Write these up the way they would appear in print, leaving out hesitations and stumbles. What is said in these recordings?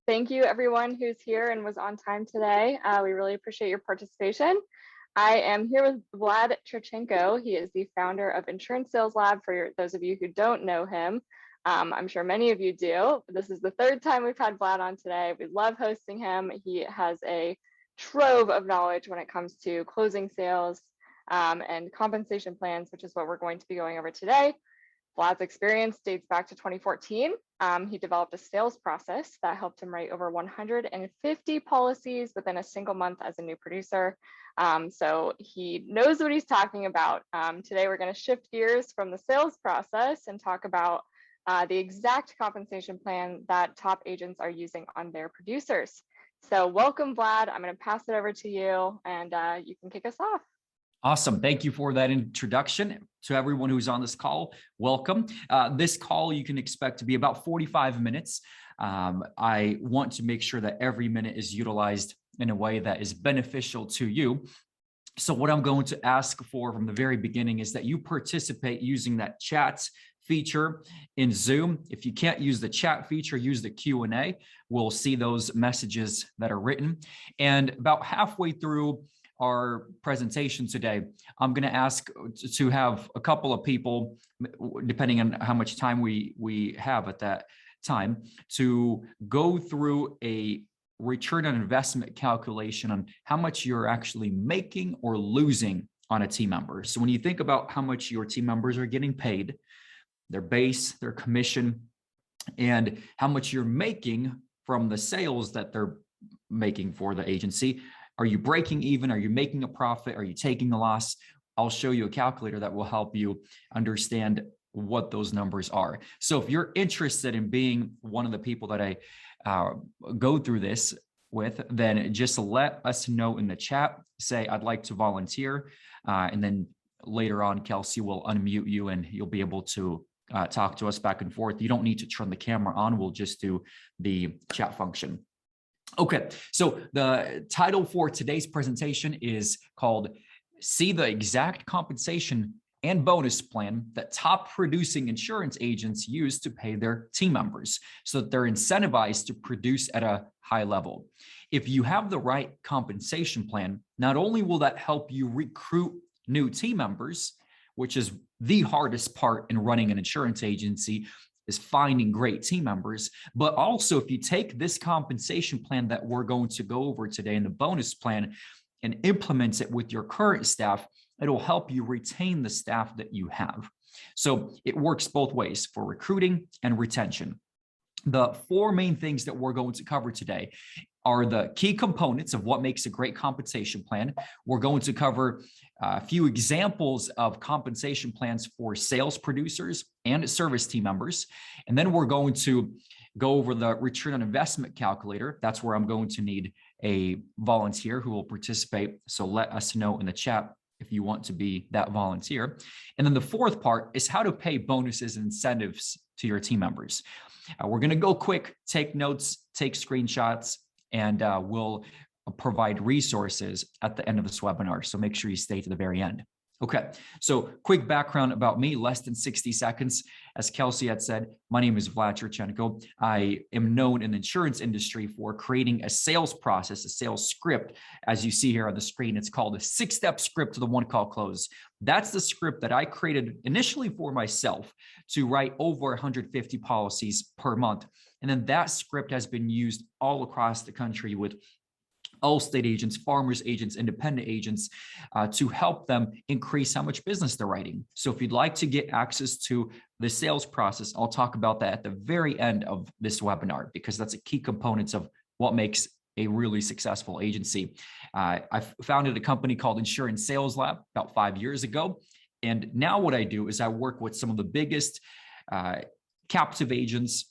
Thank you everyone who's here and was on time today. We really appreciate your participation. I am here with Vlad Cherchenko. He is the founder of Insurance Sales Lab. For those of you who don't know him, I'm sure many of you do. This is the third time we've had Vlad on today. We love hosting him. He has a trove of knowledge when it comes to closing sales and compensation plans, which is what we're going to be going over today. Vlad's experience dates back to 2014. He developed a sales process that helped him write over 150 policies within a single month as a new producer. So he knows what he's talking about. Today, we're going to shift gears from the sales process and talk about the exact compensation plan that top agents are using on their producers. So welcome, Vlad. I'm going to pass it over to you and you can kick us off. Awesome. Thank you for that introduction. To everyone who's on this call, welcome. This call you can expect to be about 45 minutes. I want to make sure that every minute is utilized in a way that is beneficial to you. So what I'm going to ask for from the very beginning is that you participate using that chat feature in Zoom. If you can't use the chat feature, use the Q&A. We'll see those messages that are written. And about halfway through our presentation today, I'm going to ask to have a couple of people, depending on how much time we have at that time, to go through a return on investment calculation on how much you're actually making or losing on a team member. So when you think about how much your team members are getting paid, their base, their commission, and how much you're making from the sales that they're making for the agency, are you breaking even? Are you making a profit? Are you taking a loss? I'll show you a calculator that will help you understand what those numbers are. So if you're interested in being one of the people that I go through this with, then just let us know in the chat, say, I'd like to volunteer. And then later on, Kelsey will unmute you and you'll be able to talk to us back and forth. You don't need to turn the camera on. We'll just do the chat function. Okay, so the title for today's presentation is called See the Exact Compensation and Bonus Plan that Top Producing Insurance Agents Use to Pay Their Team Members so that they're incentivized to produce at a high level. If you have the right compensation plan, not only will that help you recruit new team members, which is the hardest part in running an insurance agency, is finding great team members. But also, if you take this compensation plan that we're going to go over today and the bonus plan and implement it with your current staff, it'll help you retain the staff that you have. So it works both ways for recruiting and retention. The four main things that we're going to cover today are the key components of what makes a great compensation plan. We're going to cover a few examples of compensation plans for sales producers and service team members. And then we're going to go over the return on investment calculator. That's where I'm going to need a volunteer who will participate. So let us know in the chat if you want to be that volunteer. And then the fourth part is how to pay bonuses and incentives to your team members. We're going to go quick, take notes, take screenshots, and we'll provide resources at the end of this webinar. So make sure you stay to the very end. Okay, so quick background about me, less than 60 seconds. As Kelsey had said, my name is Vlad Cherchenko. I am known in the insurance industry for creating a sales process, a sales script. As you see here on the screen, it's called a 6-step script to the one call close. That's the script that I created initially for myself to write over 150 policies per month. And then that script has been used all across the country with Allstate agents, farmers agents, independent agents to help them increase how much business they're writing. So if you'd like to get access to the sales process, I'll talk about that at the very end of this webinar, because that's a key component of what makes a really successful agency. I founded a company called Insurance Sales Lab about 5 years ago. And now what I do is I work with some of the biggest captive agents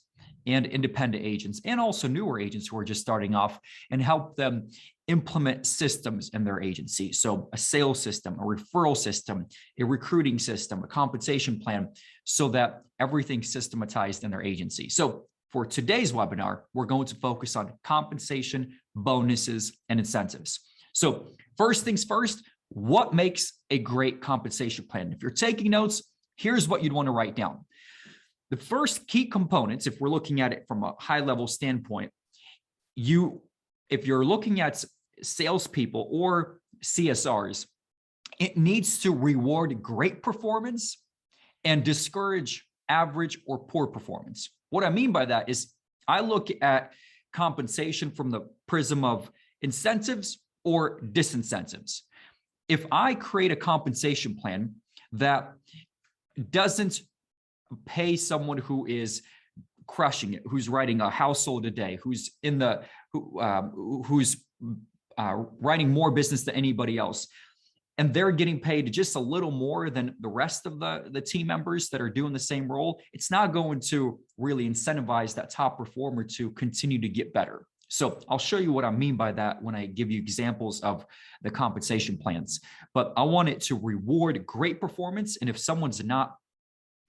and independent agents, and also newer agents who are just starting off, and help them implement systems in their agency. So a sales system, a referral system, a recruiting system, a compensation plan, so that everything's systematized in their agency. So for today's webinar, we're going to focus on compensation, bonuses, and incentives. So first things first, what makes a great compensation plan? If you're taking notes, here's what you'd want to write down. The first key components, if we're looking at it from a high level standpoint, if you're looking at salespeople or CSRs, it needs to reward great performance and discourage average or poor performance. What I mean by that is I look at compensation from the prism of incentives or disincentives. If I create a compensation plan that doesn't pay someone who is crushing it, who's writing a household a day, who's writing more business than anybody else, and they're getting paid just a little more than the rest of the team members that are doing the same role, it's not going to really incentivize that top performer to continue to get better. So I'll show you what I mean by that when I give you examples of the compensation plans. But I want it to reward great performance. And if someone's not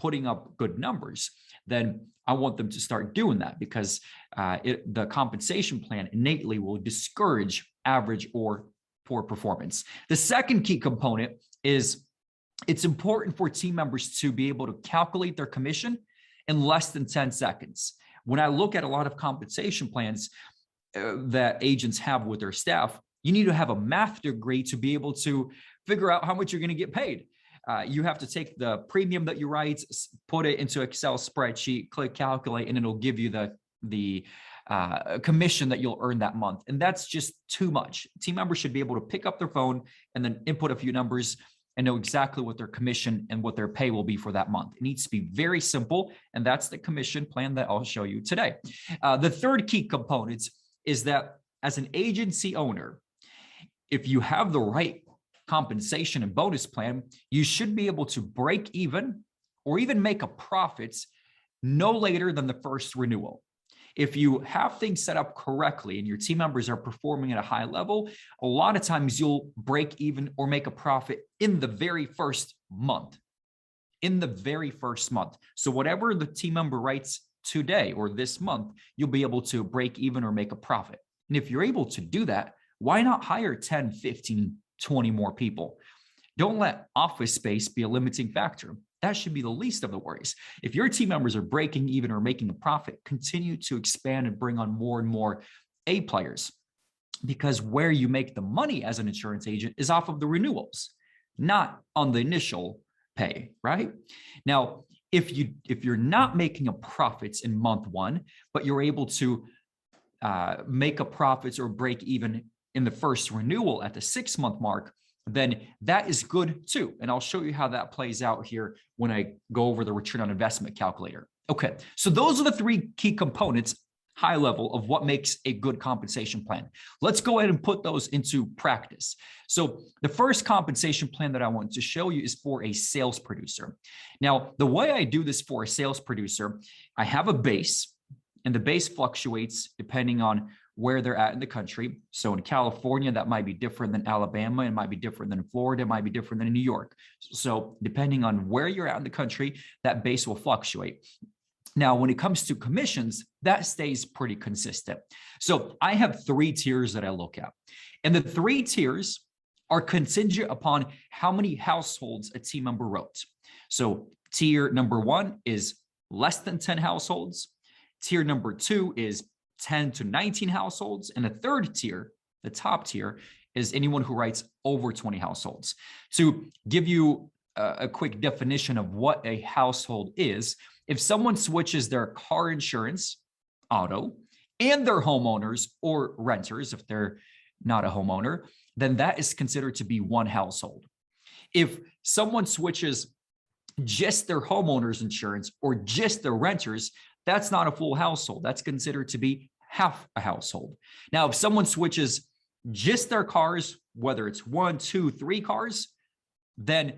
putting up good numbers, then I want them to start doing that, because the compensation plan innately will discourage average or poor performance. The second key component is it's important for team members to be able to calculate their commission in less than 10 seconds. When I look at a lot of compensation plans that agents have with their staff, you need to have a math degree to be able to figure out how much you're going to get paid. You have to take the premium that you write, put it into Excel spreadsheet, click calculate, and it'll give you the commission that you'll earn that month. And that's just too much. Team members should be able to pick up their phone and then input a few numbers and know exactly what their commission and what their pay will be for that month. It needs to be very simple. And that's the commission plan that I'll show you today. The third key component is that as an agency owner, if you have the right compensation and bonus plan, you should be able to break even or even make a profit no later than the first renewal. If you have things set up correctly and your team members are performing at a high level, a lot of times you'll break even or make a profit in the very first month. So whatever the team member writes today or this month, you'll be able to break even or make a profit. And if you're able to do that, why not hire 10, 15, 20 more people? Don't let office space be a limiting factor. That should be the least of the worries. If your team members are breaking even or making a profit, continue to expand and bring on more and more A players, because where you make the money as an insurance agent is off of the renewals, not on the initial pay, right? Now, if you're not making a profit in month one, but you're able to make a profit or break even in the first renewal at the 6-month mark, then that is good too. And I'll show you how that plays out here when I go over the return on investment calculator. Okay, so those are the three key components, high level, of what makes a good compensation plan. Let's go ahead and put those into practice. So the first compensation plan that I want to show you is for a sales producer. Now, the way I do this for a sales producer, I have a base, and the base fluctuates depending on where they're at in the country. So in California, that might be different than Alabama. It might be different than Florida. It might be different than New York. So depending on where you're at in the country, that base will fluctuate. Now, when it comes to commissions, that stays pretty consistent. So I have 3 tiers that I look at. And the 3 tiers are contingent upon how many households a team member wrote. So tier number 1 is less than 10 households. Tier number 2 is 10 to 19 households. And the third tier, the top tier, is anyone who writes over 20 households. To give you a quick definition of what a household is, if someone switches their car insurance, auto, and their homeowners or renters, if they're not a homeowner, then that is considered to be one household. If someone switches just their homeowners insurance or just their renters, that's not a full household. That's considered to be half a household. Now, if someone switches just their cars, whether it's 1, 2, 3 cars, then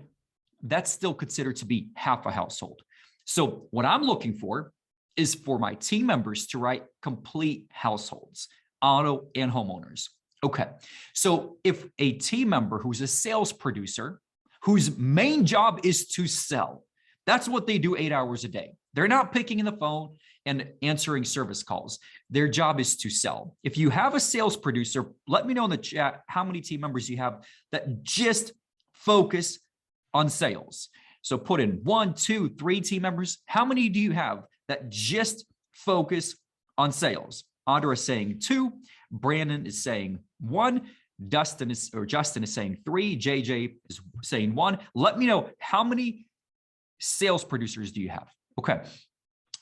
that's still considered to be half a household. So what I'm looking for is for my team members to write complete households, auto and homeowners. Okay, so if a team member who's a sales producer, whose main job is to sell, that's what they do 8 hours a day. They're not picking in the phone and answering service calls. Their job is to sell. If you have a sales producer, let me know in the chat how many team members you have that just focus on sales. So put in 1, 2, 3 team members. How many do you have that just focus on sales? Audra is saying 2. Brandon is saying 1. Justin is saying 3. JJ is saying 1. Let me know, how many sales producers do you have? Okay.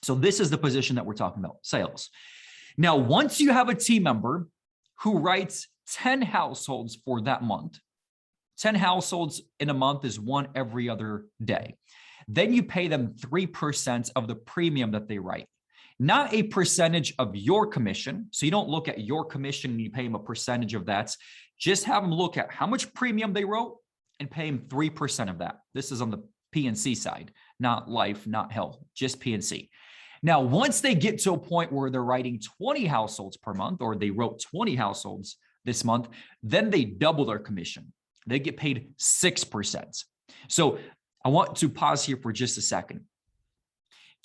So this is the position that we're talking about, sales. Now, once you have a team member who writes 10 households for that month, 10 households in a month is 1 every other day. Then you pay them 3% of the premium that they write, not a percentage of your commission. So you don't look at your commission and you pay them a percentage of that. Just have them look at how much premium they wrote and pay them 3% of that. This is on the P&C side, not life, not health, just P&C. Now, once they get to a point where they're writing 20 households per month, or they wrote 20 households this month, then they double their commission. They get paid 6%. So I want to pause here for just a second.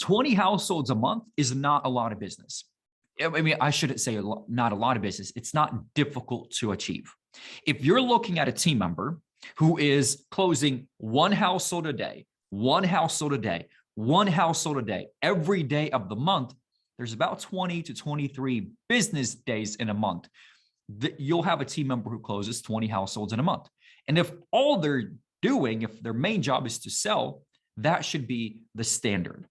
20 households a month is not a lot of business. I mean, I shouldn't say not a lot of business. It's not difficult to achieve. If you're looking at a team member who is closing 1 household a day, 1 household a day, 1 household a day, every day of the month, there's about 20 to 23 business days in a month. You'll have a team member who closes 20 households in a month. And if all they're doing, if their main job is to sell, that should be the standard,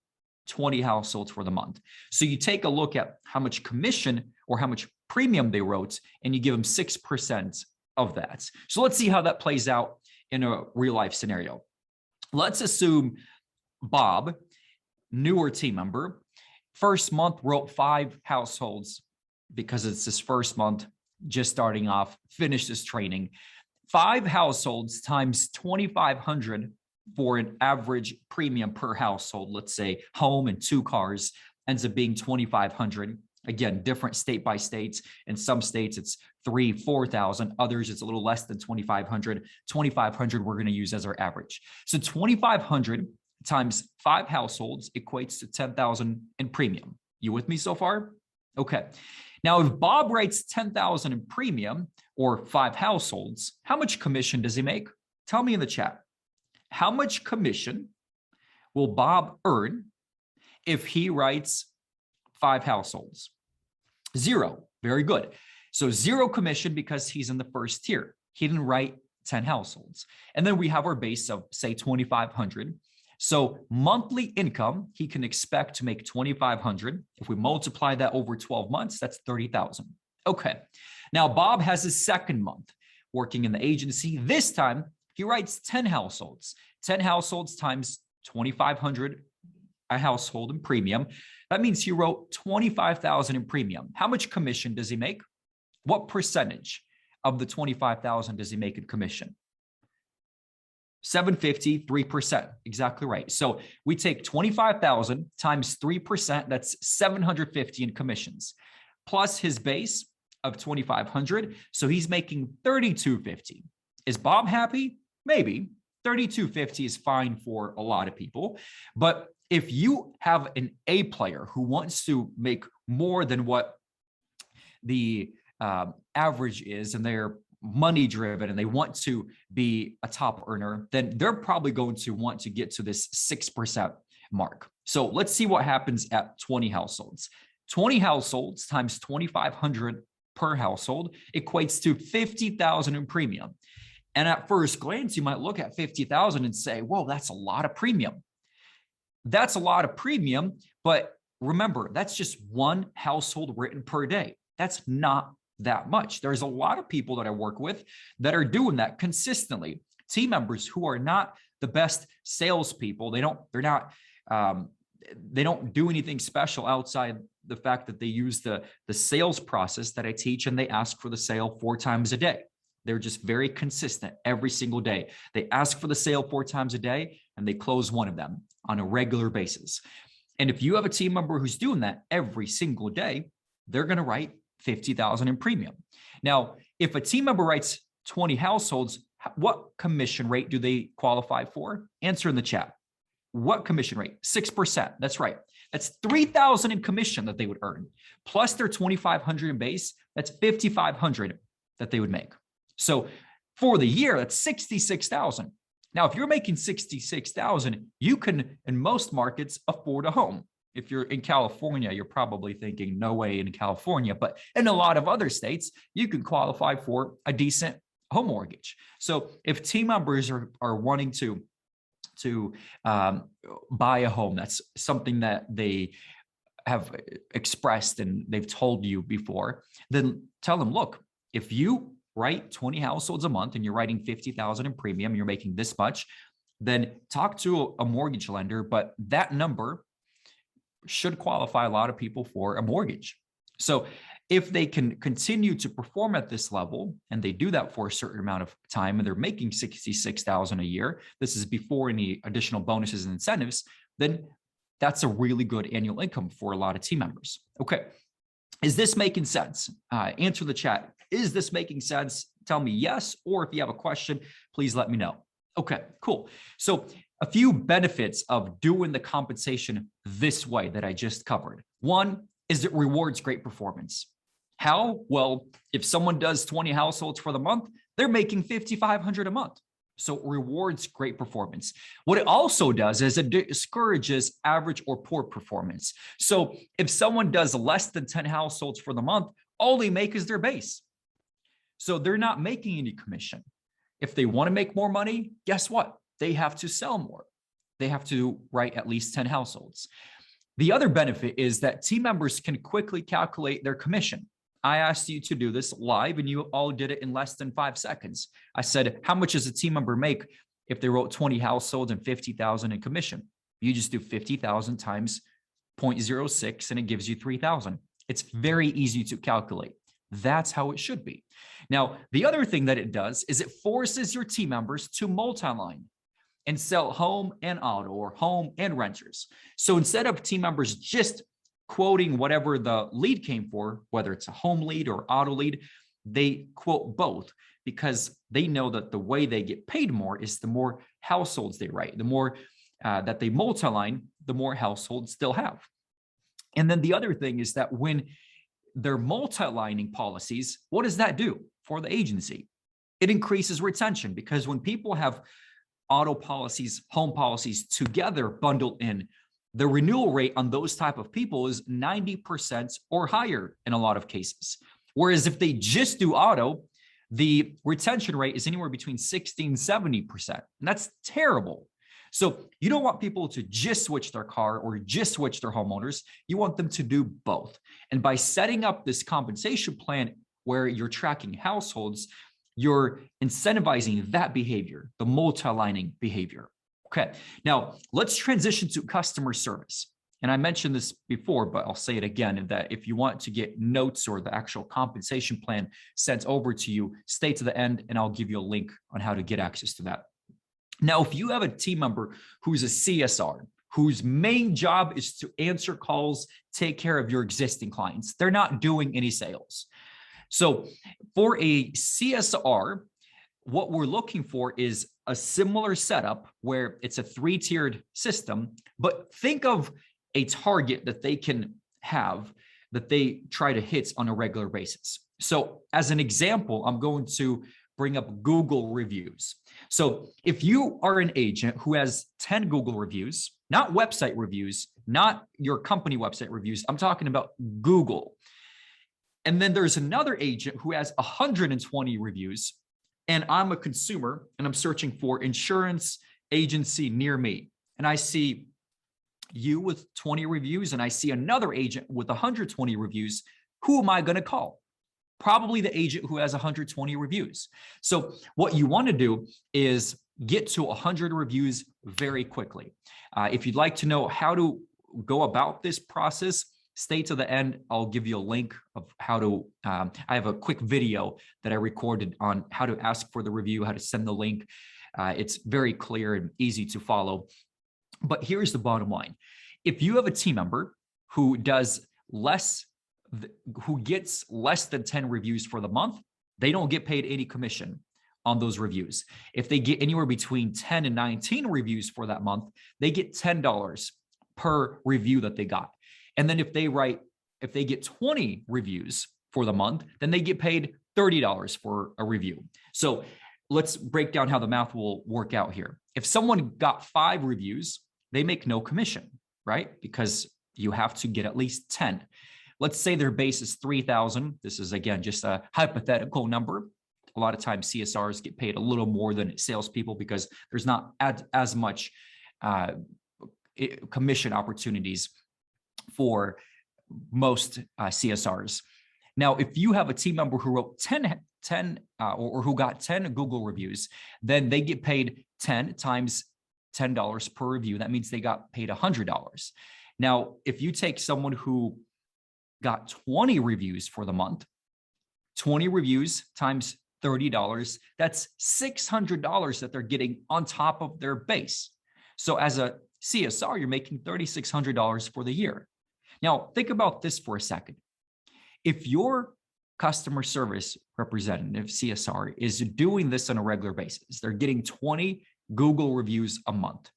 20 households for the month. So you take a look at how much commission or how much premium they wrote, and you give them 6% of that. So let's see how that plays out in a real life scenario. Let's assume Bob, newer team member, first month wrote 5 households because it's his first month, just starting off, finished his training. 5 households times 2,500 for an average premium per household, let's say home and 2 cars, ends up being 2,500. Again, different state by state. In some states, it's 3,000, 4,000. Others, it's a little less than 2,500. 2,500 we're going to use as our average. So 2,500 times 5 households equates to 10,000 in premium. You with me so far? Okay. Now, if Bob writes 10,000 in premium or 5 households, how much commission does he make? Tell me in the chat. How much commission will Bob earn if he writes 5 households? 0. Very good. So 0 commission because he's in the first tier. He didn't write 10 households. And then we have our base of, say, 2,500. So monthly income, he can expect to make 2,500. If we multiply that over 12 months, that's 30,000. Okay. Now, Bob has his second month working in the agency. This time, he writes 10 households. 10 households times 2,500 a household in premium. That means he wrote 25,000 in premium. How much commission does he make? What percentage of the 25,000 does he make in commission? 750, 3%. Exactly right. So we take 25,000 times 3%. That's 750 in commissions, plus his base of 2,500. So he's making 3,250. Is Bob happy? Maybe. 3,250 is fine for a lot of people. But if you have an A player who wants to make more than what the average is, and they're money driven and they want to be a top earner, then they're probably going to want to get to this 6% mark. So let's see what happens at 20 households. 20 households times 2,500 per household equates to 50,000 in premium. And at first glance, you might look at 50,000 and say, whoa, that's a lot of premium. That's a lot of premium. But remember, that's just 1 household written per day. That's not that much. There's a lot of people that I work with that are doing that consistently. Team members who are not the best salespeople. They don't do anything special outside the fact that they use the sales process that I teach, and they ask for the sale 4 times a day. They're just very consistent every single day. They ask for the sale 4 times a day and they close 1 of them on a regular basis. And if you have a team member who's doing that every single day, they're going to write 50,000 in premium. Now, if a team member writes 20 households, what commission rate do they qualify for? Answer in the chat. What commission rate? 6%. That's right. That's 3,000 in commission that they would earn, plus their 2,500 in base. That's 5,500 that they would make. So for the year, that's 66,000. Now, if you're making 66,000, you can, in most markets, afford a home. If you're in California, you're probably thinking, no way in California, but in a lot of other states, you can qualify for a decent home mortgage. So if team members are wanting to buy a home, that's something that they have expressed and they've told you before, then tell them, look, if you write 20 households a month and you're writing 50,000 in premium, you're making this much, then talk to a mortgage lender, but that number should qualify a lot of people for a mortgage. So if they can continue to perform at this level and they do that for a certain amount of time and they're making 66,000 a year, this is before any additional bonuses and incentives, then that's a really good annual income for a lot of team members. Okay. Is this making sense? Answer the chat. Is this making sense? Tell me yes, or if you have a question, please let me know. Okay, cool. So a few benefits of doing the compensation this way that I just covered. One is it rewards great performance. How? Well, if someone does 20 households for the month, they're making $5,500 a month. So it rewards great performance. What it also does is it discourages average or poor performance. So if someone does less than 10 households for the month, all they make is their base. So they're not making any commission. If they want to make more money, guess what? They have to sell more. They have to write at least 10 households. The other benefit is that team members can quickly calculate their commission. I asked you to do this live and you all did it in less than 5 seconds. I said, how much does a team member make if they wrote 20 households and 50,000 in commission? You just do 50,000 times 0.06 and it gives you 3,000. It's very easy to calculate. That's how it should be. Now, the other thing that it does is it forces your team members to multi-line and sell home and auto or home and renters. So instead of team members just quoting whatever the lead came for, whether it's a home lead or auto lead, they quote both because they know that the way they get paid more is the more households they write, the more that they multi-line, the more households they'll have. And then the other thing is that when they're multi-lining policies, what does that do for the agency? It increases retention because when people have auto policies, home policies together bundled in, the renewal rate on those type of people is 90% or higher in a lot of cases. Whereas if they just do auto, the retention rate is anywhere between 60 and 70%. And that's terrible. So you don't want people to just switch their car or just switch their homeowners. You want them to do both. And by setting up this compensation plan where you're tracking households, you're incentivizing that behavior, the multi-lining behavior. Okay, now let's transition to customer service. And I mentioned this before, but I'll say it again, that if you want to get notes or the actual compensation plan sent over to you, stay to the end and I'll give you a link on how to get access to that. Now, if you have a team member who's a CSR, whose main job is to answer calls, take care of your existing clients, they're not doing any sales. So for a CSR, what we're looking for is a similar setup where it's a 3-tiered system, but think of a target that they can have that they try to hit on a regular basis. So as an example, I'm going to bring up Google reviews. So if you are an agent who has 10 Google reviews, not website reviews, not your company website reviews, I'm talking about Google. And then there's another agent who has 120 reviews, and I'm a consumer and I'm searching for insurance agency near me. And I see you with 20 reviews and I see another agent with 120 reviews. Who am I going to call? Probably the agent who has 120 reviews. So what you want to do is get to 100 reviews very quickly. If you'd like to know how to go about this process, stay to the end. I'll give you a link of how to, I have a quick video that I recorded on how to ask for the review, how to send the link. It's very clear and easy to follow. But here's the bottom line. If you have a team member who does who gets less than 10 reviews for the month, they don't get paid any commission on those reviews. If they get anywhere between 10 and 19 reviews for that month, they get $10 per review that they got. And then if they get 20 reviews for the month, then they get paid $30 for a review. So let's break down how the math will work out here. If someone got 5 reviews, they make no commission, right? Because You have to get at least 10. Let's say their base is 3,000. This is, again, just a hypothetical number. A lot of times CSRs get paid a little more than salespeople because there's not as much commission opportunities for most CSRs. Now, if you have a team member who wrote 10 or who got 10 Google reviews, then they get paid 10 times $10 per review. That means they got paid $100. Now, if you take someone who got 20 reviews for the month, 20 reviews times $30, that's $600 that they're getting on top of their base. So as a CSR, you're making $3,600 for the year. Now, think about this for a second. If your customer service representative, CSR, is doing this on a regular basis, they're getting 20 Google reviews a month.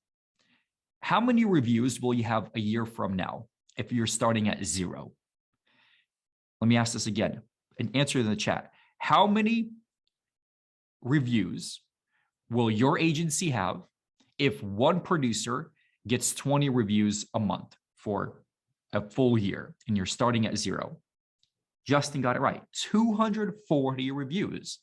How many reviews will you have a year from now if you're starting at 0? Let me ask this again and answer it in the chat. How many reviews will your agency have if one producer gets 20 reviews a month for a full year and you're starting at 0? Justin got it right. 240 reviews,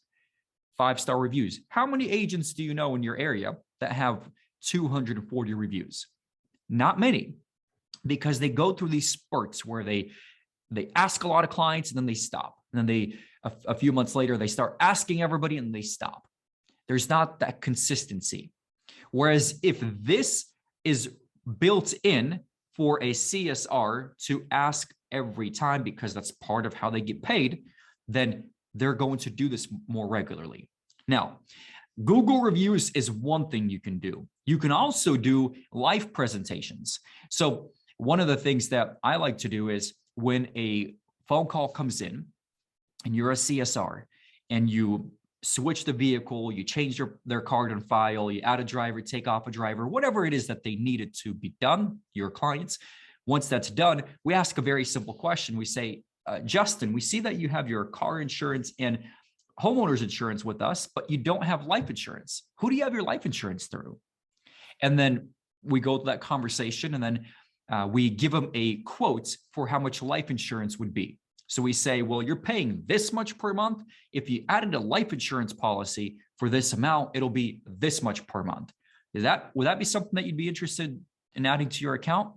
5-star reviews. How many agents do you know in your area that have 240 reviews? Not many, because they go through these spurts where they ask a lot of clients and then they stop. And then a few months later, they start asking everybody and they stop. There's not that consistency. Whereas if this is built in for a CSR to ask every time, because that's part of how they get paid, then they're going to do this more regularly. Now, Google reviews is one thing you can do. You can also do live presentations. So one of the things that I like to do is when a phone call comes in and you're a CSR and you switch the vehicle, you change their card and file, you add a driver, take off a driver, whatever it is that they needed to be done, your clients. Once that's done, we ask a very simple question. We say, Justin, we see that you have your car insurance and homeowner's insurance with us, but you don't have life insurance. Who do you have your life insurance through? And then we go to that conversation, and then we give them a quote for how much life insurance would be. So we say, well, you're paying this much per month. If you added a life insurance policy for this amount, it'll be this much per month. Would that be something that you'd be interested in adding to your account?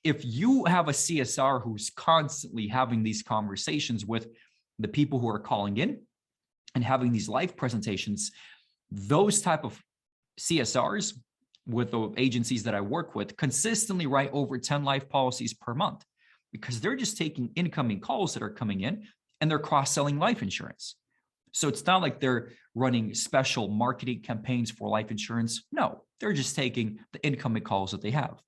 If you have a CSR who's constantly having these conversations with the people who are calling in and having these live presentations, those type of CSRs with the agencies that I work with consistently write over 10 life policies per month, because they're just taking incoming calls that are coming in and they're cross-selling life insurance. So it's not like they're running special marketing campaigns for life insurance. No, they're just taking the incoming calls that they have.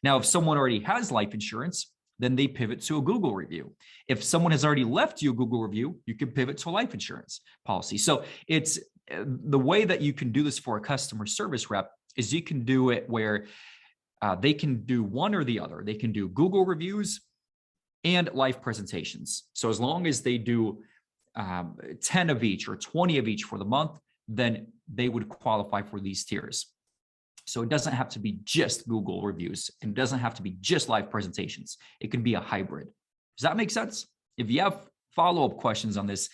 Now, if someone already has life insurance, then they pivot to a Google review. If someone has already left you a Google review, you can pivot to a life insurance policy. So it's the way that you can do this for a customer service rep is you can do it where they can do one or the other. They can do Google reviews and live presentations. So as long as they do 10 of each or 20 of each for the month, then they would qualify for these tiers. So it doesn't have to be just Google reviews, and it doesn't have to be just live presentations. It can be a hybrid. Does that make sense? If you have follow-up questions on this,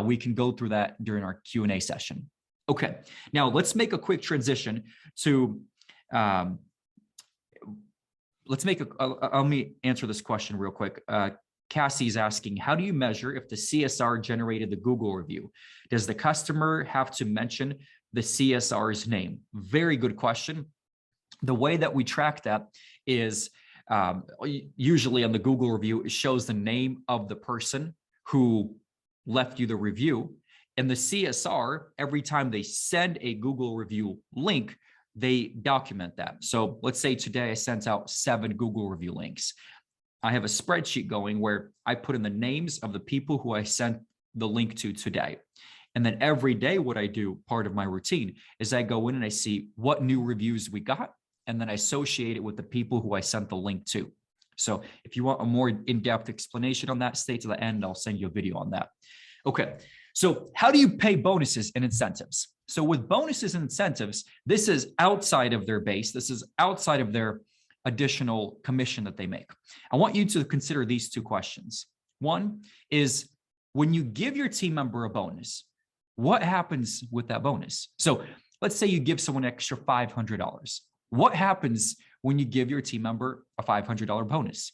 we can go through that during our Q&A session. Okay, now let's make a quick transition to, let me answer this question real quick. Cassie's asking, how do you measure if the CSR generated the Google review? Does the customer have to mention the CSR's name? Very good question. The way that we track that is usually on the Google review, it shows the name of the person who left you the review. And the CSR, every time they send a Google review link, they document that. So let's say today I sent out 7 Google review links. I have a spreadsheet going where I put in the names of the people who I sent the link to today. And then every day, what I do, part of my routine, is I go in and I see what new reviews we got, and then I associate it with the people who I sent the link to. So if you want a more in-depth explanation on that, stay to the end. I'll send you a video on that. Okay, so how do you pay bonuses and incentives? So with bonuses and incentives, this is outside of their base. This is outside of their additional commission that they make. I want you to consider these two questions. One is, when you give your team member a bonus, what happens with that bonus? So let's say you give someone an extra $500. What happens when you give your team member a $500 bonus?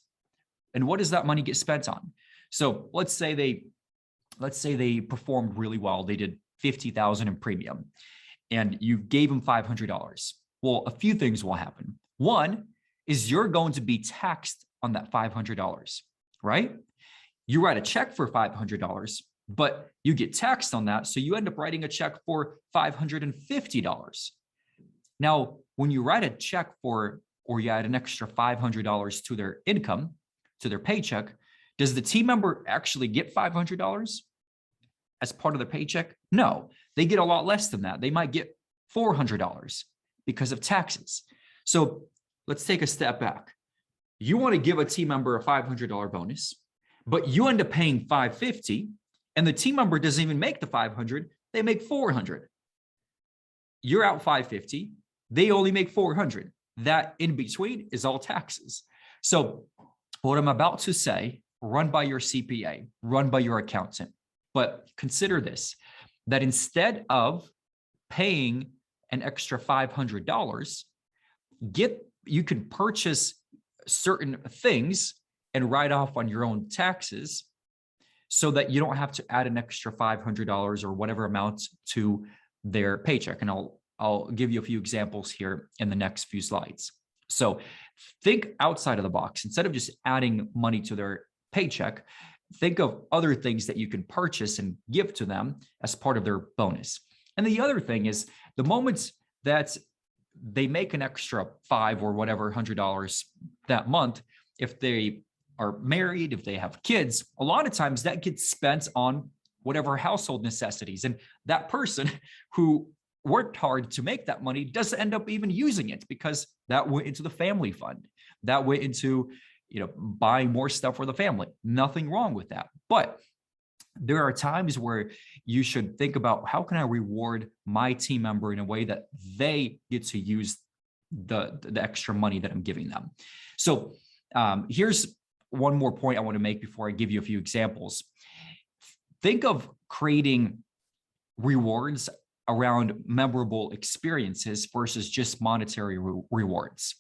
And what does that money get spent on? So let's say they performed really well. They did $50,000 in premium and you gave them $500. Well, a few things will happen. One is you're going to be taxed on that $500, right? You write a check for $500, but you get taxed on that. So you end up writing a check for $550. Now, when you write a check for, or you add an extra $500 to their income, to their paycheck, does the team member actually get $500 as part of their paycheck? No, they get a lot less than that. They might get $400 because of taxes. So let's take a step back. You want to give a team member a $500 bonus, but you end up paying $550, and the team member doesn't even make the $500, they make $400. You're out $550, they only make $400. That in between is all taxes. So what I'm about to say, run by your CPA, run by your accountant, but consider this, that instead of paying an extra $500, you can purchase certain things and write off on your own taxes so that you don't have to add an extra $500 or whatever amount to their paycheck. And I'll give you a few examples here in the next few slides. So think outside of the box. Instead of just adding money to their paycheck, think of other things that you can purchase and give to them as part of their bonus. And the other thing is, the moments that they make an extra $5 or whatever $100 that month, if they are married, if they have kids, a lot of times that gets spent on whatever household necessities. And that person who worked hard to make that money doesn't end up even using it, because that went into the family fund. That went into, buying more stuff for the family. Nothing wrong with that. But there are times where you should think about, how can I reward my team member in a way that they get to use the extra money that I'm giving them. So here's one more point I want to make before I give you a few examples. Think of creating rewards around memorable experiences versus just monetary rewards.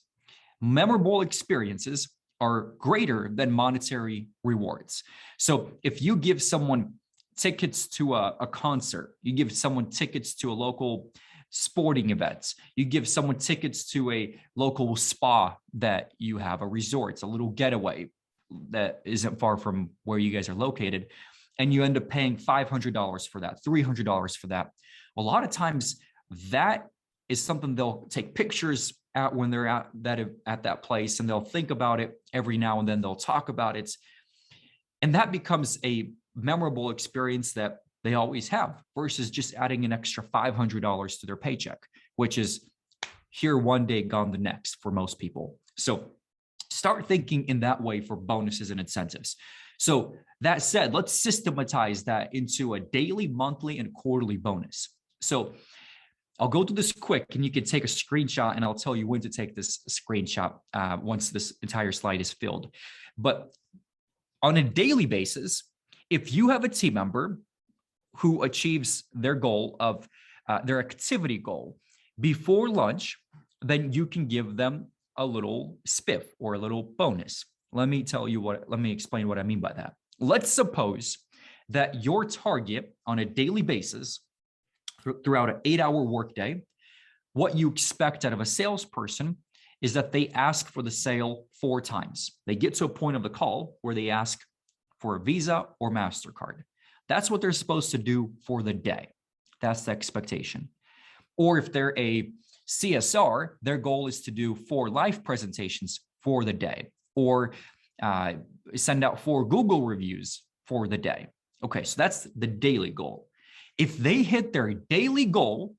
Memorable experiences are greater than monetary rewards. So if you give someone tickets to a concert, you give someone tickets to a local sporting event, you give someone tickets to a local spa that you have, a resort, a little getaway that isn't far from where you guys are located, and you end up paying $500 for that, $300 for that. A lot of times that is something they'll take pictures at when they're at that place, and they'll think about it every now and then. They'll talk about it, and that becomes a memorable experience that they always have, versus just adding an extra $500 to their paycheck, which is here one day, gone the next for most people. So start thinking in that way for bonuses and incentives. So that said, let's systematize that into a daily, monthly, and quarterly bonus. So I'll go through this quick, and you can take a screenshot, and I'll tell you when to take this screenshot once this entire slide is filled. But on a daily basis, if you have a team member who achieves their goal of their activity goal before lunch, then you can give them a little spiff or a little bonus. Let me explain what I mean by that. Let's suppose that your target on a daily basis throughout an 8-hour workday, what you expect out of a salesperson is that they ask for the sale 4 times. They get to a point of the call where they ask for a Visa or MasterCard. That's what they're supposed to do for the day. That's the expectation. Or if they're a CSR, their goal is to do 4 live presentations for the day, or send out 4 Google reviews for the day. Okay, so that's the daily goal. If they hit their daily goal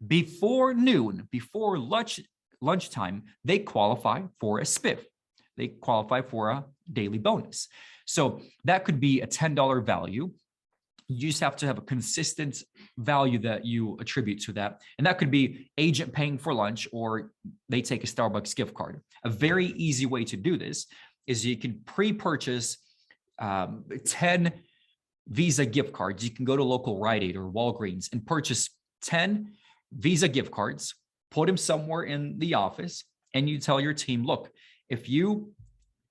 before noon, before lunchtime, they qualify for a spiff. They qualify for a daily bonus. So that could be a $10 value. You just have to have a consistent value that you attribute to that. And that could be agent paying for lunch, or they take a Starbucks gift card. A very easy way to do this is you can pre-purchase 10 Visa gift cards. You can go to local Rite Aid or Walgreens and purchase 10 Visa gift cards, put them somewhere in the office, and you tell your team, look, if you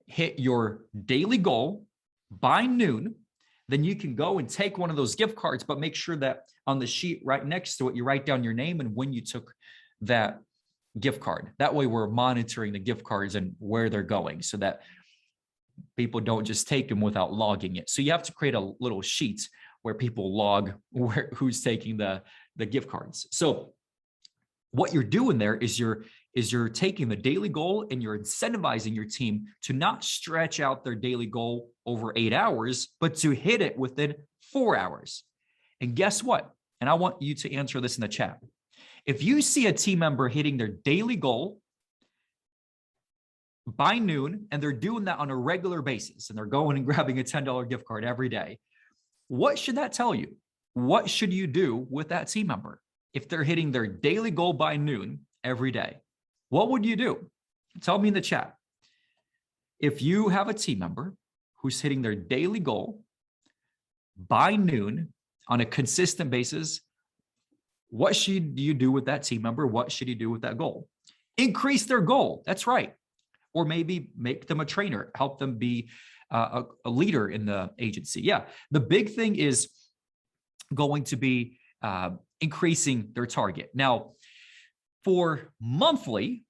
hit your daily goal by noon, then you can go and take one of those gift cards, but make sure that on the sheet right next to it, you write down your name and when you took that gift card. That way we're monitoring the gift cards and where they're going so that people don't just take them without logging it. So you have to create a little sheet where people log who's taking the gift cards. So what you're doing there is you're taking the daily goal and you're incentivizing your team to not stretch out their daily goal over 8 hours, but to hit it within 4 hours. And guess what? And I want you to answer this in the chat. If you see a team member hitting their daily goal by noon, and they're doing that on a regular basis, and they're going and grabbing a $10 gift card every day, what should that tell you? What should you do with that team member? If they're hitting their daily goal by noon every day, what would you do? Tell me in the chat. If you have a team member who's hitting their daily goal by noon on a consistent basis, what should you do with that team member? What should you do with that goal? Increase their goal. That's right. Or maybe make them a trainer, help them be a leader in the agency. Yeah, the big thing is going to be increasing their target. Now, for monthly,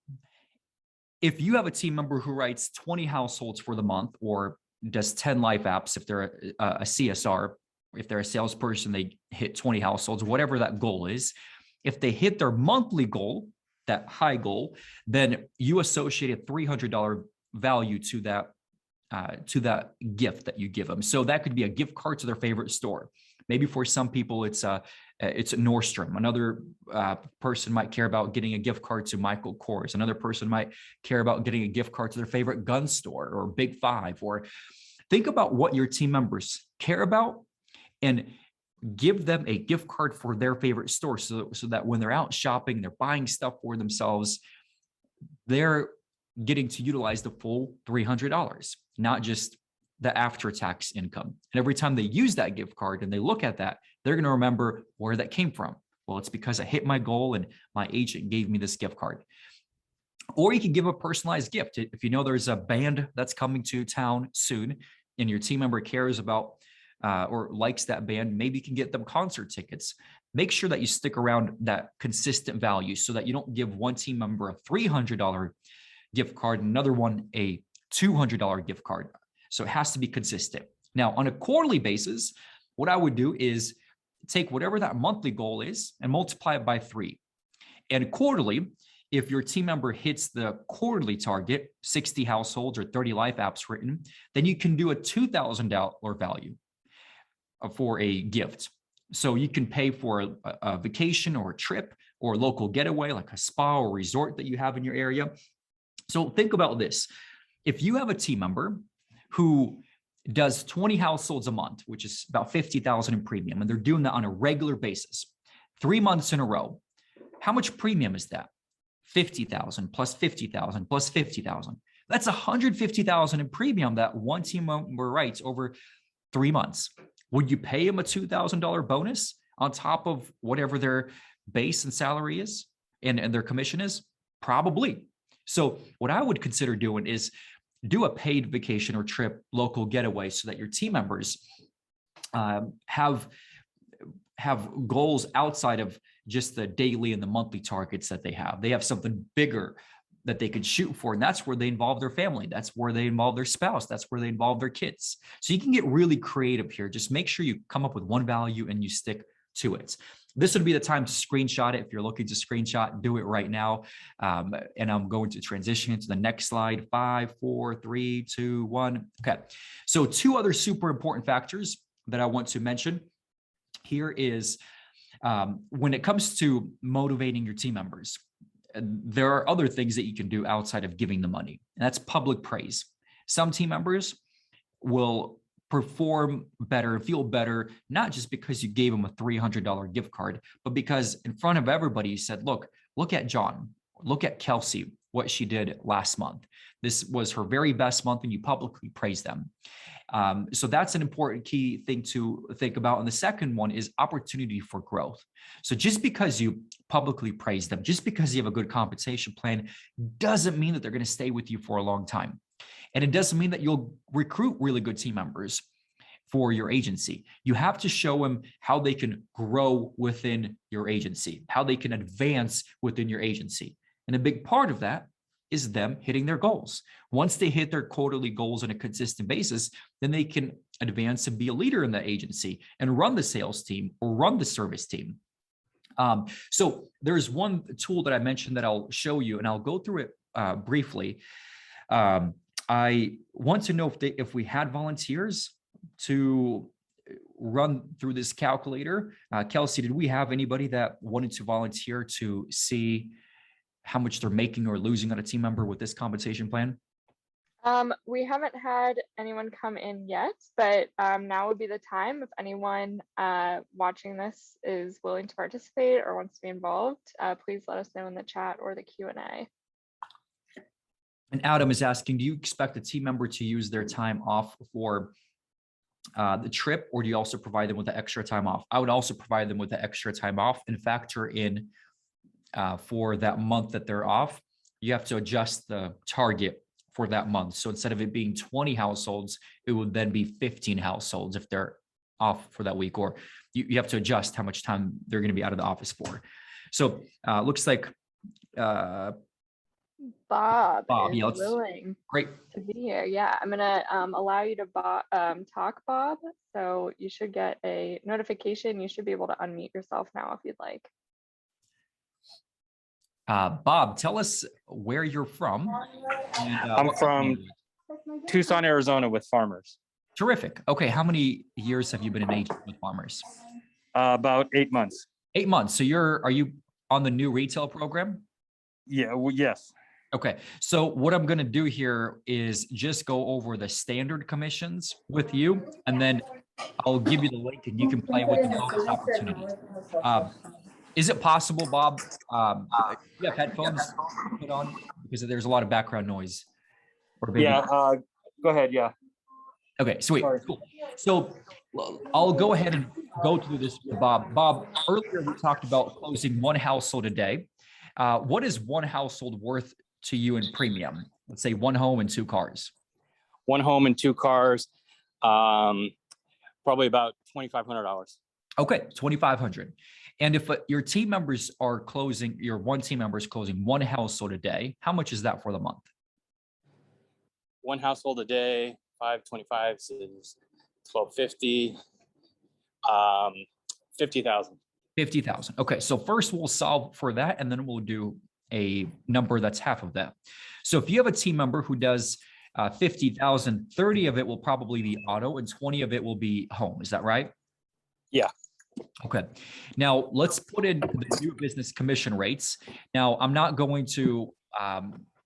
if you have a team member who writes 20 households for the month or does 10 life apps, if they're a CSR, if they're a salesperson, they hit 20 households, whatever that goal is. If they hit their monthly goal, that high goal, then you associate a $300 value to that gift that you give them. So that could be a gift card to their favorite store. Maybe for some people, it's Nordstrom. Another person might care about getting a gift card to Michael Kors. Another person might care about getting a gift card to their favorite gun store or Big Five. Or think about what your team members care about and give them a gift card for their favorite store so that when they're out shopping, they're buying stuff for themselves, they're getting to utilize the full $300, not just the after-tax income. And every time they use that gift card and they look at that, they're going to remember where that came from. Well, it's because I hit my goal and my agent gave me this gift card. Or you can give a personalized gift. If you know there's a band that's coming to town soon and your team member cares about or likes that band, maybe you can get them concert tickets. Make sure that you stick around that consistent value so that you don't give one team member a $300 gift card, and another one a $200 gift card. So it has to be consistent. Now, on a quarterly basis, what I would do is take whatever that monthly goal is and multiply it by 3. And quarterly, if your team member hits the quarterly target, 60 households or 30 life apps written, then you can do a $2,000 value for a gift. So you can pay for a vacation or a trip or a local getaway, like a spa or resort that you have in your area. So think about this. If you have a team member who does 20 households a month, which is about $50,000 in premium, and they're doing that on a regular basis, 3 months in a row, how much premium is that? 50,000 plus 50,000 plus 50,000. That's 150,000 in premium that one team member writes over 3 months. Would you pay them a $2,000 bonus on top of whatever their base and salary is and their commission is? Probably. So what I would consider doing is do a paid vacation or trip, local getaway, so that your team members have goals outside of just the daily and the monthly targets that they have. They have something bigger that they could shoot for. And that's where they involve their family. That's where they involve their spouse. That's where they involve their kids. So you can get really creative here. Just make sure you come up with one value and you stick to it. This would be the time to screenshot it. If you're looking to screenshot, do it right now. And I'm going to transition into the next slide. 5, 4, 3, 2, 1. Okay. So 2 other super important factors that I want to mention here is when it comes to motivating your team members, there are other things that you can do outside of giving the money, and that's public praise. Some team members will perform better and feel better, not just because you gave them a $300 gift card, but because in front of everybody, you said, look at John, look at Kelsey, what she did last month. This was her very best month, and you publicly praise them. So that's an important key thing to think about. And the second one is opportunity for growth. So just because you publicly praise them, just because you have a good compensation plan, doesn't mean that they're going to stay with you for a long time. And it doesn't mean that you'll recruit really good team members for your agency. You have to show them how they can grow within your agency, how they can advance within your agency. And a big part of that is them hitting their goals. Once they hit their quarterly goals on a consistent basis, then they can advance and be a leader in the agency and run the sales team or run the service team. So there's one tool that I mentioned that I'll show you, and I'll go through it briefly. I want to know if we had volunteers to run through this calculator. Kelsey, did we have anybody that wanted to volunteer to see how much they're making or losing on a team member with this compensation plan? We haven't had anyone come in yet, but now would be the time. If anyone watching this is willing to participate or wants to be involved, please let us know in the chat or the Q&A. And Adam is asking, do you expect a team member to use their time off for the trip, or do you also provide them with the extra time off? I would also provide them with the extra time off and factor in for that month that they're off. You have to adjust the target for that month. So instead of it being 20 households, it would then be 15 households if they're off for that week, or you have to adjust how much time they're going to be out of the office for. So looks like Bob is yeah, willing great to be here. Yeah, I'm gonna allow you to talk, Bob. So you should get a notification. You should be able to unmute yourself now if you'd like. Bob, tell us where you're from. And, I'm from Tucson, Arizona with farmers. Terrific. Okay, how many years have you been an agent with farmers? About 8 months. 8 months. So are you on the new retail program? Yeah, well, yes. Okay, so what I'm going to do here is just go over the standard commissions with you, and then I'll give you the link and you can play with the bonus opportunities. Is it possible, Bob, you have headphones put on because there's a lot of background noise? Or maybe... Yeah, go ahead, yeah. Okay, sweet. Cool. So I'll go ahead and go through this with Bob. Bob, earlier we talked about closing one household a day. What is one household worth to you in premium? Let's say one home and 2 cars. One home and 2 cars, probably about $2,500. Okay, $2,500. And if your team members are closing, your one team member is closing one household a day, how much is that for the month? One household a day, 525 is 1250, 50,000. 50,000. Okay, so first we'll solve for that, and then we'll do a number that's half of that. So if you have a team member who does 50,000, 30 of it will probably be auto, and 20 of it will be home. Is that right? Yeah. Okay. Now let's put in the new business commission rates. Now I'm not going to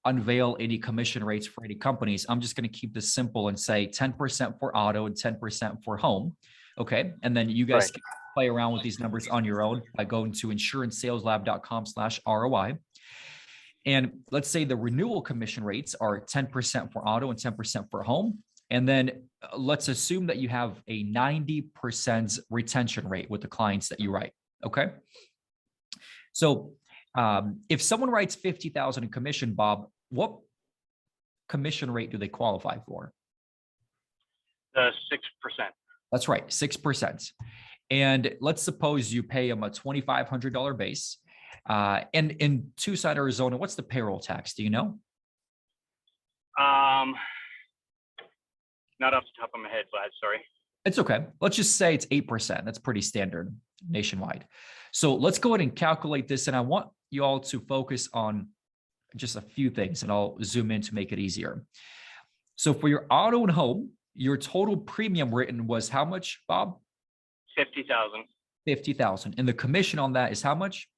unveil any commission rates for any companies. I'm just going to keep this simple and say 10% for auto and 10% for home. Okay. And then you guys can play around with these numbers on your own by going to insurancesaleslab.com/ROI. And let's say the renewal commission rates are 10% for auto and 10% for home. And then let's assume that you have a 90% retention rate with the clients that you write. Okay. So if someone writes 50,000 in commission, Bob, what commission rate do they qualify for? 6%. That's right, 6%. And let's suppose you pay them a $2,500 base. And in Tucson, Arizona, what's the payroll tax? Do you know? Not off the top of my head, Vlad, sorry. It's okay. Let's just say it's 8%. That's pretty standard nationwide. So let's go ahead and calculate this. And I want you all to focus on just a few things, and I'll zoom in to make it easier. So for your auto and home, your total premium written was how much, Bob? 50,000. 50,000. And the commission on that is how much?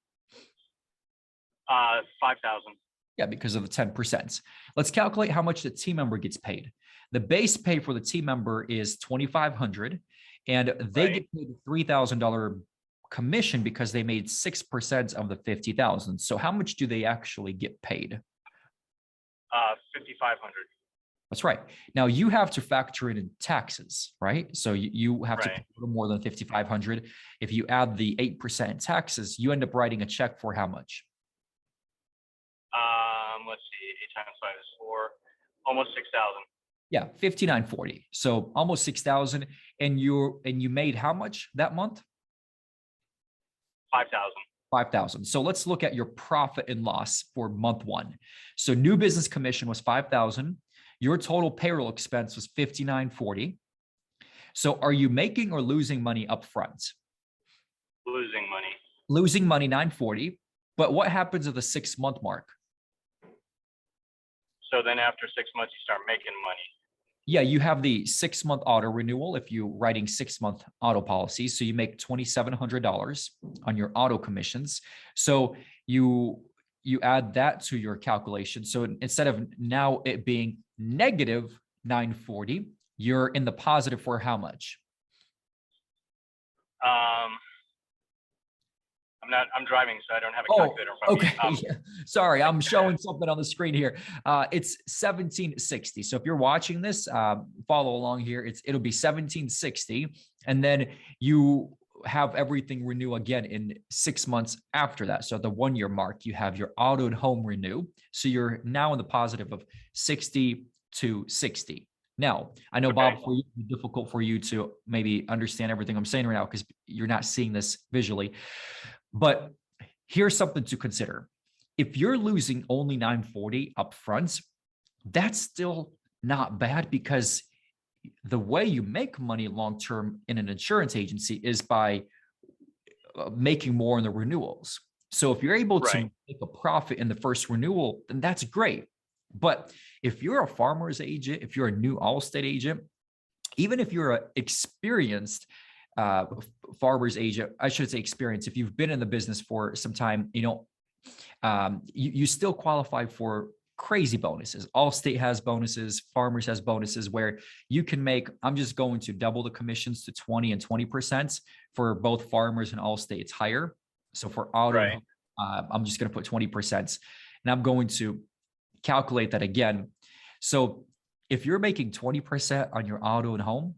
5,000. Yeah, because of the 10%. Let's calculate how much the team member gets paid. The base pay for the team member is $2,500, and they get paid a $3,000 commission because they made 6% of the 50,000. So how much do they actually get paid? 5,500. That's right. Now you have to factor in taxes, right? So you have to pay a little more than 5,500. If you add the 8% in taxes, you end up writing a check for how much? Let's see, 8 times 5 is 4, almost 6,000. Yeah, 5,940. So almost 6,000. And you made how much that month? 5,000. 5,000. So let's look at your profit and loss for month one. So new business commission was 5,000. Your total payroll expense was 5,940. So are you making or losing money up front? Losing money. Losing money, 940. But what happens at the 6-month mark? So then after 6 months, you start making money. Yeah, you have the 6-month auto renewal if you're writing 6-month auto policies. So you make $2,700 on your auto commissions. So you add that to your calculation. So instead of now it being negative 940, you're in the positive for how much? I'm driving, so I don't have a calculator in front of me. Yeah. Sorry, I'm showing something on the screen here. It's 1,760. So if you're watching this, follow along here. It'll be 1,760, and then you have everything renew again in 6 months after that. So at the 1-year mark, you have your auto and home renew. So you're now in the positive of 60 to 60. Now, I know, Bob, for you, it's difficult for you to maybe understand everything I'm saying right now because you're not seeing this visually. But here's something to consider. If you're losing only 940 up front, that's still not bad because the way you make money long-term in an insurance agency is by making more in the renewals. So if you're able to make a profit in the first renewal, then that's great. But if you're a farmer's agent, if you're a new Allstate agent, even if you're an experienced farmer's agent, I should say experienced, if you've been in the business for some time, you still qualify for crazy bonuses. Allstate has bonuses, Farmers has bonuses where you can make, I'm just going to double the commissions to 20 and 20%. For both Farmers and Allstate, it's higher. So for auto, I'm just going to put 20%. And I'm going to calculate that again. So if you're making 20% on your auto and home,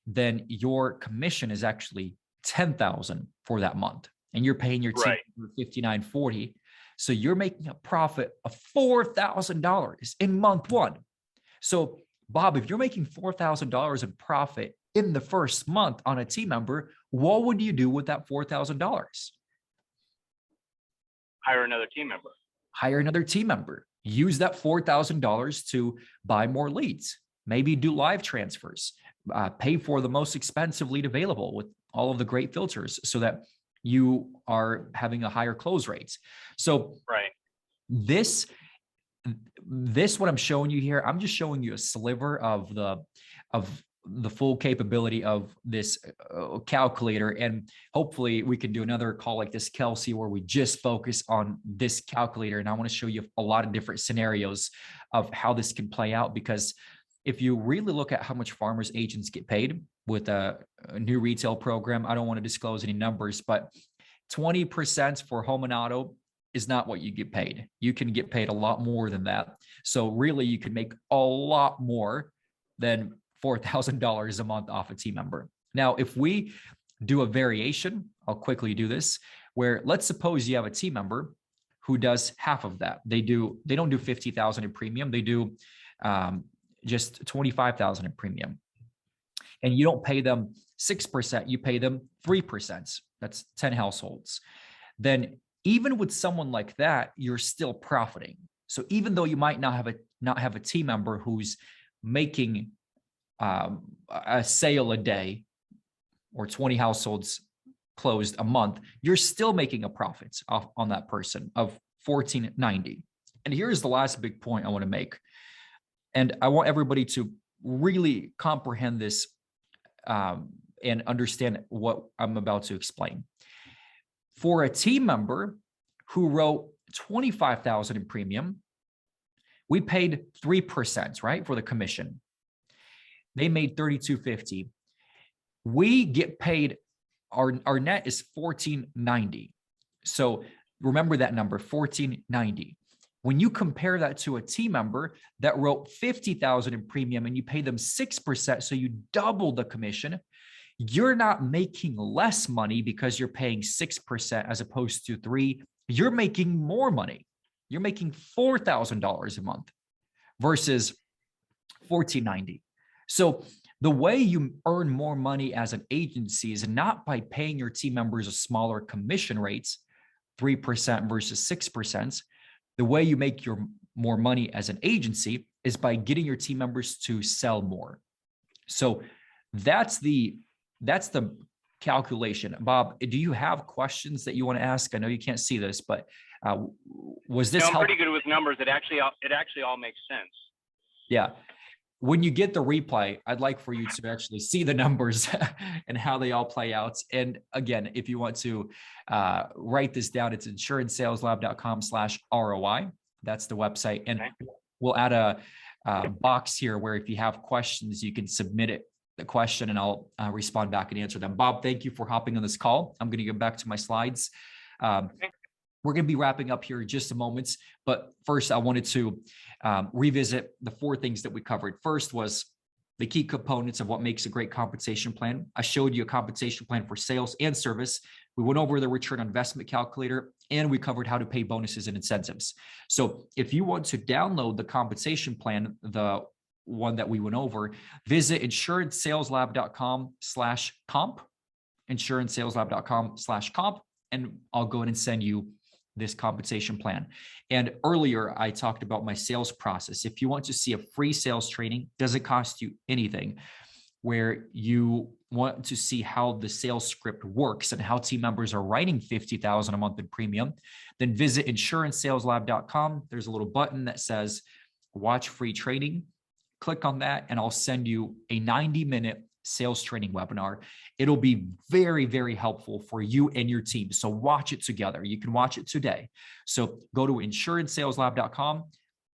then your commission is actually 10,000 for that month, and you're paying your team $5,940. So you're making a profit of $4,000 in month one. So Bob, if you're making $4,000 in profit in the first month on a team member, what would you do with that $4,000? Hire another team member. Hire another team member. Use that $4,000 to buy more leads. Maybe do live transfers. Pay for the most expensive lead available with all of the great filters so that you are having a higher close rates. So this what I'm showing you here, I'm just showing you a sliver of the full capability of this calculator. And hopefully we can do another call like this, Kelsey, where we just focus on this calculator. And I want to show you a lot of different scenarios of how this can play out, because if you really look at how much farmers agents get paid with a new retail program, I don't want to disclose any numbers, but 20% for home and auto is not what you get paid. You can get paid a lot more than that. So really you can make a lot more than $4,000 a month off a team member. Now, if we do a variation, I'll quickly do this, where let's suppose you have a team member who does half of that. They don't do 50,000 in premium. They do just 25,000 in premium. And you don't pay them 6%, you pay them 3%. That's 10 households. Then even with someone like that, you're still profiting. So even though you might not have a team member who's making a sale a day or 20 households closed a month, you're still making a profit on that person of $1,490. And here's the last big point I want to make. And I want everybody to really comprehend this and understand what I'm about to explain. For a team member who wrote $25,000 in premium, we paid 3%, right, for the commission. They made 3250. We get paid, our net is 1490. So remember that number, 1490. When you compare that to a team member that wrote 50,000 in premium and you pay them 6%, so you double the commission, you're not making less money because you're paying 6% as opposed to 3. You're making more money. You're making $4,000 a month versus 1490. So the way you earn more money as an agency is not by paying your team members a smaller commission rates, 3% versus 6%. The way you make your more money as an agency is by getting your team members to sell more. So that's the calculation. Bob, do you have questions that you want to ask? I know you can't see this, but was this I'm pretty good with numbers. It actually all makes sense. Yeah. When you get the replay, I'd like for you to actually see the numbers and how they all play out. And again, if you want to write this down, it's insurancesaleslab.com/ROI. That's the website. And we'll add a box here where if you have questions, you can submit the question and I'll respond back and answer them. Bob, thank you for hopping on this call. I'm going to get back to my slides. We're going to be wrapping up here in just a moment, but first I wanted to revisit the 4 things that we covered. First was the key components of what makes a great compensation plan. I showed you a compensation plan for sales and service. We went over the return on investment calculator, and we covered how to pay bonuses and incentives. So if you want to download the compensation plan, the one that we went over, visit insurancesaleslab.com/comp, insurancesaleslab.com/comp, and I'll go ahead and send you this compensation plan. And earlier I talked about my sales process. If you want to see a free sales training, doesn't cost you anything, where you want to see how the sales script works and how team members are writing 50,000 a month in premium, then visit insurancesaleslab.com. There's a little button that says watch free training. Click on that and I'll send you a 90-minute sales training webinar. It'll be very, very helpful for you and your team. So watch it together. You can watch it today. So go to insurancesaleslab.com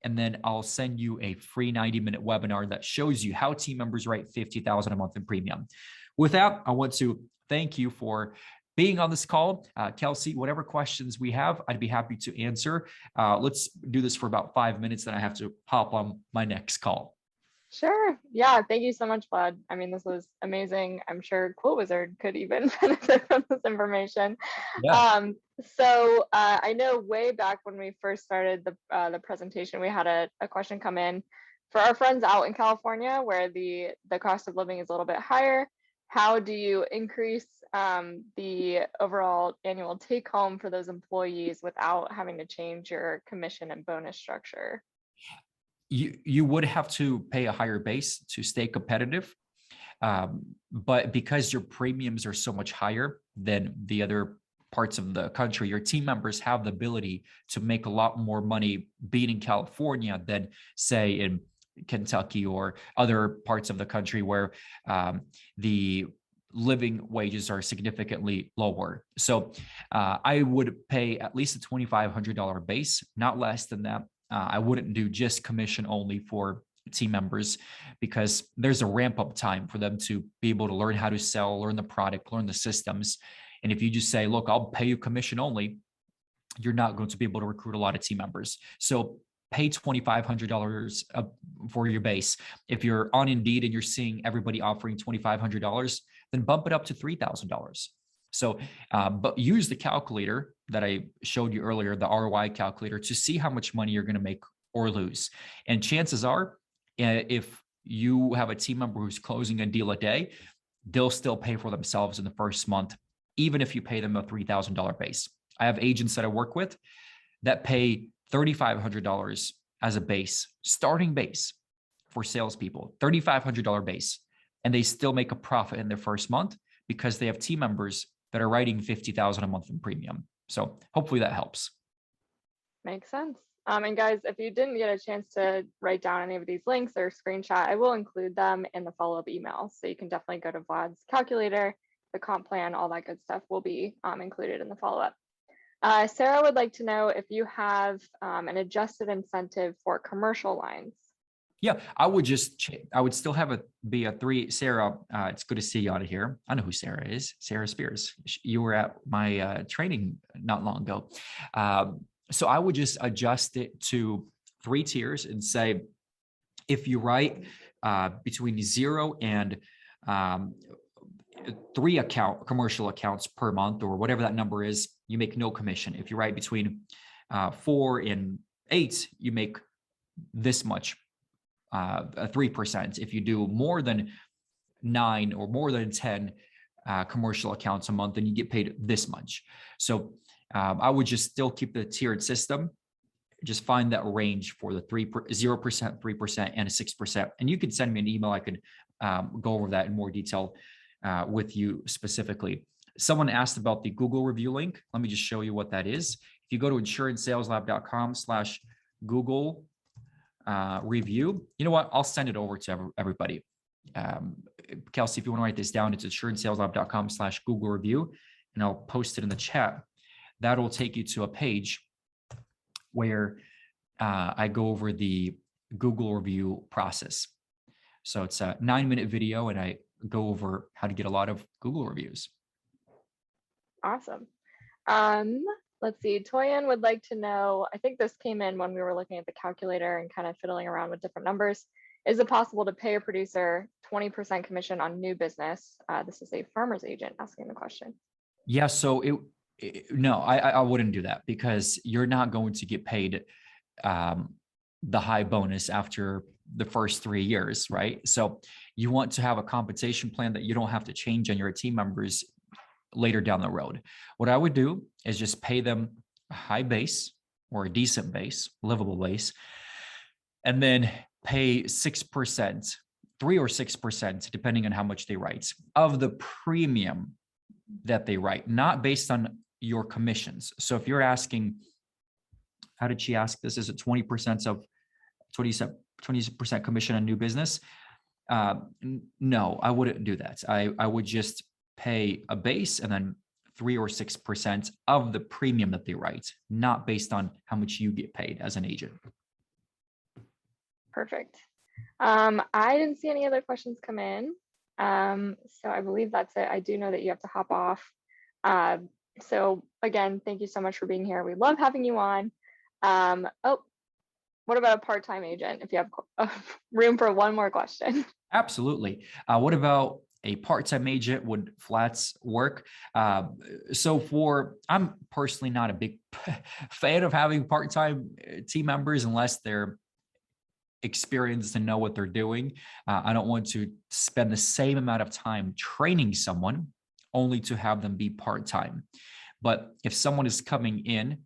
and then I'll send you a free 90-minute webinar that shows you how team members write 50,000 a month in premium. With that, I want to thank you for being on this call. Kelsey, whatever questions we have, I'd be happy to answer. Let's do this for about 5 minutes, then I have to hop on my next call. Sure. Yeah. Thank you so much, Vlad. I mean, this was amazing. I'm sure Quote Wizard could even benefit from this information. Yeah. I know way back when we first started the presentation, we had a question come in for our friends out in California where the cost of living is a little bit higher. How do you increase the overall annual take home for those employees without having to change your commission and bonus structure? You would have to pay a higher base to stay competitive. But because your premiums are so much higher than the other parts of the country, your team members have the ability to make a lot more money being in California than, say, in Kentucky or other parts of the country where the living wages are significantly lower. So I would pay at least a $2,500 base, not less than that. I wouldn't do just commission only for team members because there's a ramp up time for them to be able to learn how to sell, learn the product, learn the systems. And if you just say, look, I'll pay you commission only, you're not going to be able to recruit a lot of team members. So pay $2,500 for your base. If you're on Indeed and you're seeing everybody offering $2,500, then bump it up to $3,000. So, but use the calculator that I showed you earlier, the ROI calculator, to see how much money you're going to make or lose. And chances are, if you have a team member who's closing a deal a day, they'll still pay for themselves in the first month, even if you pay them a $3,000 base. I have agents that I work with that pay $3,500 as a base, starting base for salespeople, $3,500 base, and they still make a profit in their first month because they have team members that are writing $50,000 a month in premium. So hopefully that helps. Makes sense. And guys, if you didn't get a chance to write down any of these links or screenshot, I will include them in the follow-up email. So you can definitely go to Vlad's calculator, the comp plan, all that good stuff will be included in the follow-up. Sarah would like to know if you have an adjusted incentive for commercial lines. Yeah, I would still have be a 3. Sarah, it's good to see you out of here. I know who Sarah is. Sarah Spears. You were at my training not long ago. So I would just adjust it to 3 tiers and say, if you write between 0 and 3 commercial accounts per month, or whatever that number is, you make no commission. If you write between 4 and 8, you make this much. 3%. If you do more than 9 or more than 10 commercial accounts a month, then you get paid this much. So I would just still keep the tiered system. Just find that range for the 0%, 3%, and a 6%. And you can send me an email. I could go over that in more detail with you specifically. Someone asked about the Google review link. Let me just show you what that is. If you go to insurancesaleslab.com/Google review, you know what? I'll send it over to everybody. Kelsey, if you want to write this down, it's insurancesaleslab.com/Google review, and I'll post it in the chat. That'll take you to a page where I go over the Google review process. So it's a 9-minute video, and I go over how to get a lot of Google reviews. Awesome. Let's see. Toyin would like to know, I think this came in when we were looking at the calculator and kind of fiddling around with different numbers. Is it possible to pay a producer 20% commission on new business? This is a farmer's agent asking the question. Yeah, so no, I wouldn't do that, because you're not going to get paid the high bonus after the first 3 years, right? So you want to have a compensation plan that you don't have to change on your team members later down the road. What I would do is just pay them a high base or a decent base, livable base, and then pay 6%, 3 or 6%, depending on how much they write, of the premium that they write, not based on your commissions. So if you're asking, how did she ask this? Is it 20% of 20% commission on new business? No, I wouldn't do that. I would just pay a base and then 3 or 6% of the premium that they write, not based on how much you get paid as an agent. Perfect. I didn't see any other questions come in. So I believe that's it. I do know that you have to hop off. So again, thank you so much for being here. We love having you on. Oh, what about a part-time agent? If you have room for one more question. Absolutely. What about a part-time agent? Would flats work? I'm personally not a big fan of having part-time team members unless they're experienced and know what they're doing. I don't want to spend the same amount of time training someone only to have them be part-time. But if someone is coming in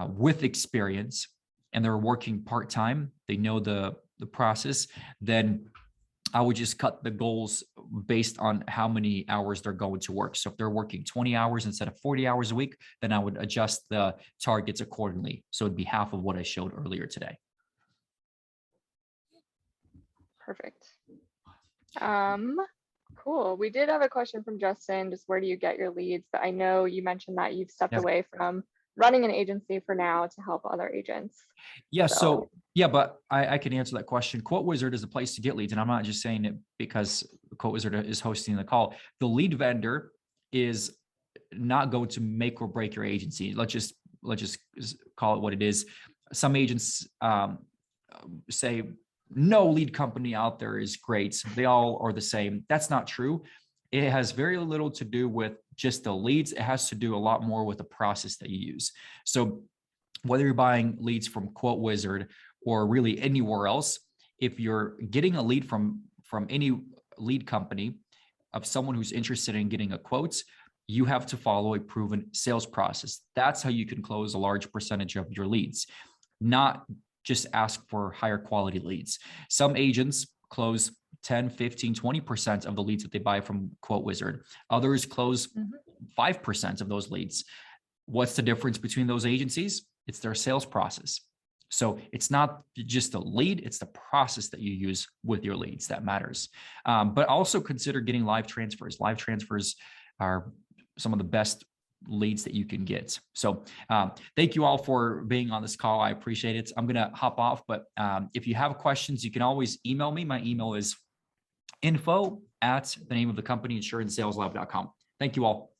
with experience and they're working part-time, they know the process, then I would just cut the goals based on how many hours they're going to work. So if they're working 20 hours instead of 40 hours a week, then I would adjust the targets accordingly. So it'd be half of what I showed earlier today. Perfect. Cool. We did have a question from Justin, just where do you get your leads? But I know you mentioned that you've stepped away from running an agency for now to help other agents. Yeah. So yeah, but I can answer that question. Quote Wizard is a place to get leads. And I'm not just saying it because Quote Wizard is hosting the call. The lead vendor is not going to make or break your agency. Let's just call it what it is. Some agents say no lead company out there is great. They all are the same. That's not true. It has very little to do with just the leads. It has to do a lot more with the process that you use. So whether you're buying leads from Quote Wizard or really anywhere else, if you're getting a lead from any lead company of someone who's interested in getting a quote, you have to follow a proven sales process. That's how you can close a large percentage of your leads, not just ask for higher quality leads. Some agents close 10, 15, 20% of the leads that they buy from Quote Wizard. Others close 5% of those leads. What's the difference between those agencies? It's their sales process. So it's not just a lead, it's the process that you use with your leads that matters. But also consider getting live transfers. Live transfers are some of the best leads that you can get. So thank you all for being on this call. I appreciate it. I'm going to hop off, but if you have questions, you can always email me. My email is info@the name of the company, insurancesalesLab.com. Thank you all.